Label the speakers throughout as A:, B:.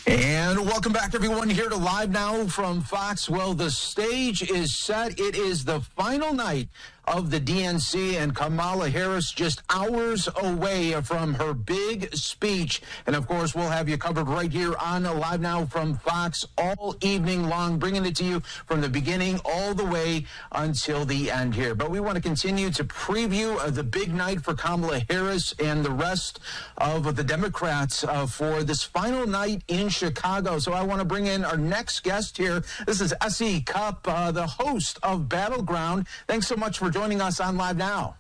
A: And welcome back, everyone, here to Live Now from Fox. Well, the stage is set. It is the final night of the DNC, and Kamala Harris just hours away from her big speech. And, of course, we'll have you covered right here on Live Now from Fox all evening long, bringing it to you from the beginning all the way until the end here. But we want to continue to preview the big night for Kamala Harris and the rest of the Democrats for this final night in Chicago. So I want to bring in our next guest here. This is S.E. Cupp, the host of Battleground. Thanks so much for joining us on Live Now.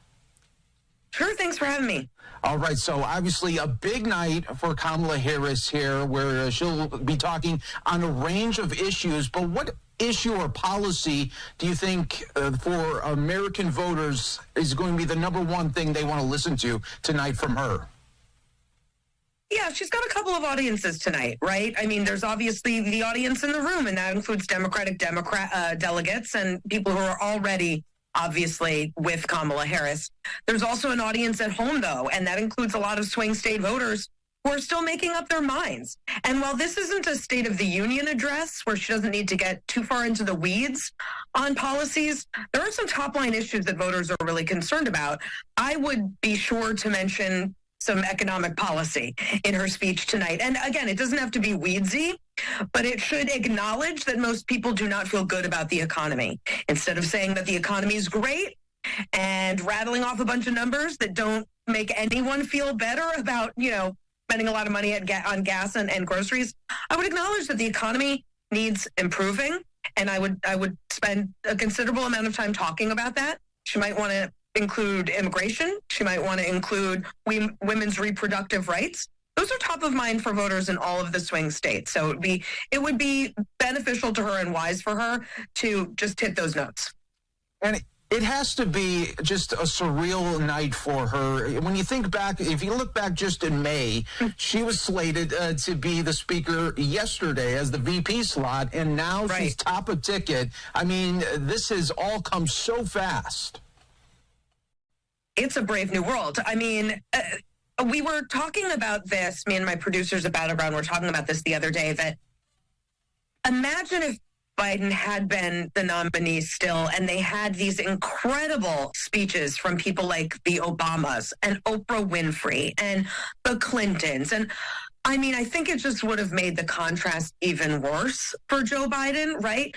B: Sure, thanks for having me.
A: All right, so obviously a big night for Kamala Harris here, where she'll be talking on a range of issues. But what issue or policy do you think for American voters is going to be the number one thing they want to listen to tonight from her?
B: Yeah, she's got a couple of audiences tonight, right? I mean, there's obviously the audience in the room, and that includes Democratic delegates and people who are already obviously with Kamala Harris. There's also an audience at home, though, and that includes a lot of swing state voters who are still making up their minds. And while this isn't a State of the Union address where she doesn't need to get too far into the weeds on policies, there are some top-line issues that voters are really concerned about. I would be sure to mention some economic policy in her speech tonight. And again, it doesn't have to be weedsy, but it should acknowledge that most people do not feel good about the economy. Instead of saying that the economy is great and rattling off a bunch of numbers that don't make anyone feel better about, spending a lot of money on gas and groceries, I would acknowledge that the economy needs improving, and I would spend a considerable amount of time talking about that. She might want to include immigration. She might want to include women's reproductive rights. Those are top of mind for voters in all of the swing states. So it would be beneficial to her and wise for her to just hit those notes.
A: And it has to be just a surreal night for her. When you think back, if you look back just in May, she was slated to be the speaker yesterday as the VP slot, and now she's top of ticket. I mean, this has all come so fast.
B: It's a brave new world. I mean, we were talking about this, me and my producers at Battleground were talking about this the other day, that imagine if Biden had been the nominee still and they had these incredible speeches from people like the Obamas and Oprah Winfrey and the Clintons. And I mean, I think it just would have made the contrast even worse for Joe Biden, right?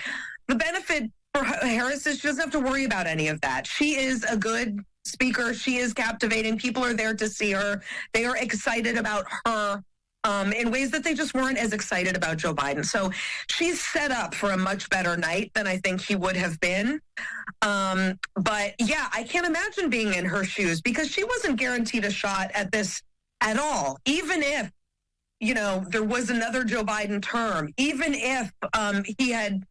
B: The benefit for Harris is she doesn't have to worry about any of that. She is a good speaker. She is captivating. People are there to see her. They are excited about her in ways that they just weren't as excited about Joe Biden. So she's set up for a much better night than I think he would have been. But yeah, I can't imagine being in her shoes because she wasn't guaranteed a shot at this at all. Even if, there was another Joe Biden term, even if he had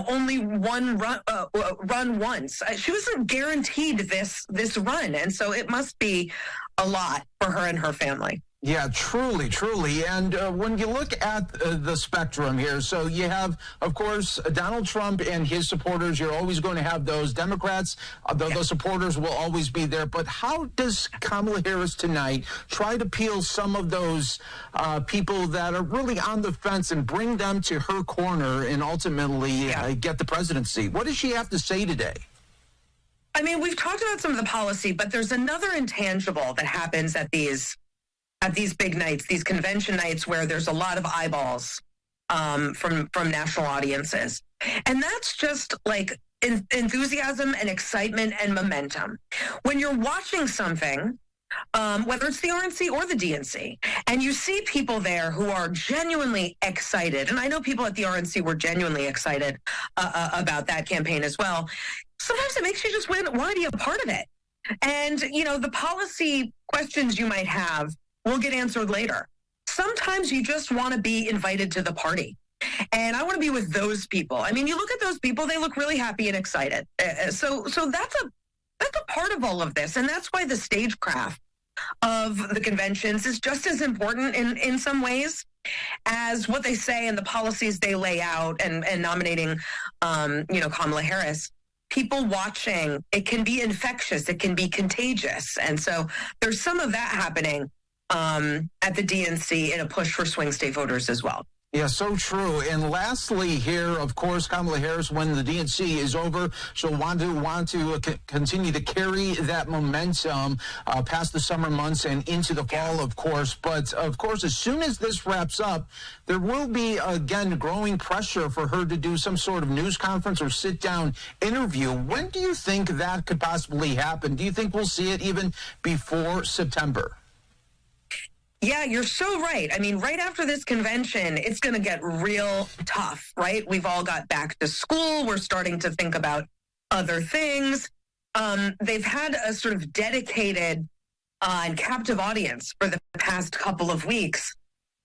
B: only one run once. She wasn't guaranteed this run, and so it must be a lot for her and her family.
A: Yeah, truly, truly. And when you look at the spectrum here, so you have, of course, Donald Trump and his supporters. You're always going to have those Democrats. Those supporters will always be there. But how does Kamala Harris tonight try to peel some of those people that are really on the fence and bring them to her corner and ultimately get the presidency? What does she have to say today?
B: I mean, we've talked about some of the policy, but there's another intangible that happens at these big nights, these convention nights where there's a lot of eyeballs from national audiences. And that's just like enthusiasm and excitement and momentum. When you're watching something, whether it's the RNC or the DNC, and you see people there who are genuinely excited, and I know people at the RNC were genuinely excited about that campaign as well, sometimes it makes you just want to be a part of it. And, the policy questions you might have will get answered later. Sometimes you just want to be invited to the party. And I want to be with those people. I mean, you look at those people, they look really happy and excited. So that's a part of all of this. And that's why the stagecraft of the conventions is just as important in some ways as what they say and the policies they lay out and nominating, Kamala Harris. People watching, it can be infectious, it can be contagious. And so there's some of that happening at the DNC in a push for swing state voters as well.
A: Yeah, so true. And lastly here, of course, Kamala Harris, when the DNC is over, she'll want to continue to carry that momentum past the summer months and into the fall, of course. But, of course, as soon as this wraps up, there will be, again, growing pressure for her to do some sort of news conference or sit-down interview. When do you think that could possibly happen? Do you think we'll see it even before September?
B: Yeah, you're so right. I mean, right after this convention, it's going to get real tough, right? We've all got back to school. We're starting to think about other things. They've had a sort of dedicated and captive audience for the past couple of weeks.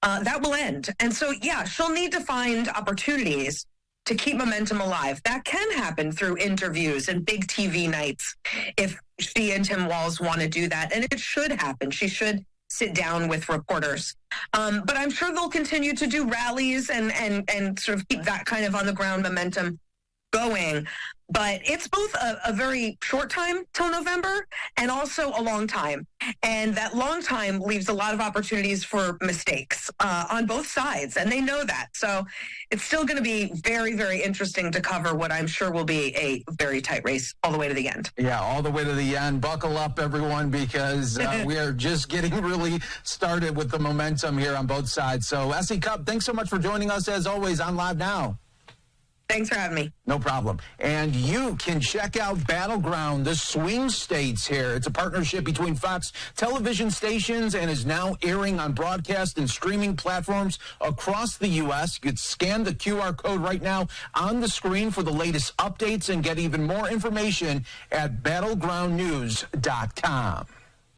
B: That will end. And so, yeah, she'll need to find opportunities to keep momentum alive. That can happen through interviews and big TV nights if she and Tim Walz want to do that. And it should happen. She should sit down with reporters. But I'm sure they'll continue to do rallies and sort of keep that kind of on the ground momentum going. But it's both a very short time till November and also a long time. And that long time leaves a lot of opportunities for mistakes on both sides. And they know that. So it's still going to be very, very interesting to cover what I'm sure will be a very tight race all the way to the end.
A: Yeah, all the way to the end. Buckle up, everyone, because we are just getting really started with the momentum here on both sides. So, S.E. Cupp, thanks so much for joining us, as always, on Live Now.
B: Thanks for having me.
A: No problem. And you can check out Battleground, the swing states here. It's a partnership between Fox television stations and is now airing on broadcast and streaming platforms across the U.S. You can scan the QR code right now on the screen for the latest updates and get even more information at battlegroundnews.com.